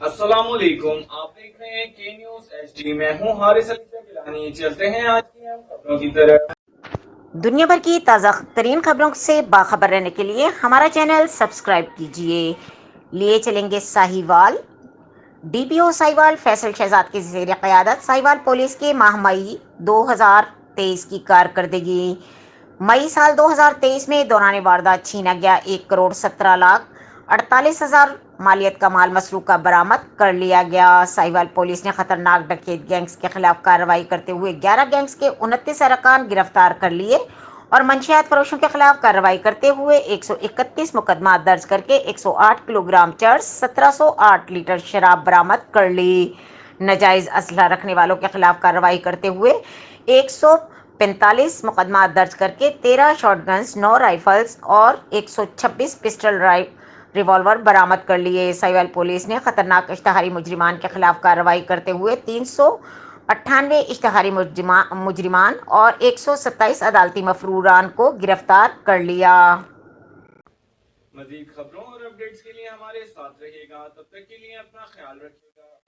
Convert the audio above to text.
अस्सलाम वालेकुम। आप देख रहे हैं के न्यूज एचडी। मैं हूं हारिस अली गिलानी। चलते हैं आज की हम खबरों की तरफ। दुनिया भर की ताज़ा तरीन खबरों से बाखबर रहने के लिए हमारा चैनल सब्सक्राइब कीजिए। लिए चलेंगे साहिवाल। डीपीओ साहिवाल फैसल शहजाद की ज़ेर क़यादत साहिवाल पुलिस के माह मई 2023 की कारकर्दगी। मई साल 2023 में दौरान वारदात छीना गया 1,17,48,000 मालियत का माल मसरूका बरामद कर लिया गया। साहिवाल पुलिस ने खतरनाक डकैत गैंग्स के खिलाफ कार्रवाई करते हुए 11 गैंग्स के 29 अरकान गिरफ्तार कर लिए और मंशियात फरोशों के खिलाफ कार्रवाई करते हुए 131 मुकदमा दर्ज करके 108 किलोग्राम चर्स 1708 लीटर शराब बरामद कर ली। नाजायज असलहा रखने वालों के खिलाफ कार्रवाई करते हुए 145 मुकदमा दर्ज करके 13 शॉटगन्स, 9 राइफल्स और 126 पिस्टल रिवॉल्वर बरामद कर लिए। साहिवाल पुलिस ने खतरनाक इश्तहारी मुजरिमान के खिलाफ कार्रवाई करते हुए 398 इश्तहारी मुजरिमान और 127 अदालती मफरूरान को गिरफ्तार कर लिया। मजीद खबरों और अपडेट्स के लिए हमारे साथ रहिएगा। तब तक के लिए अपना ख्याल रखिएगा।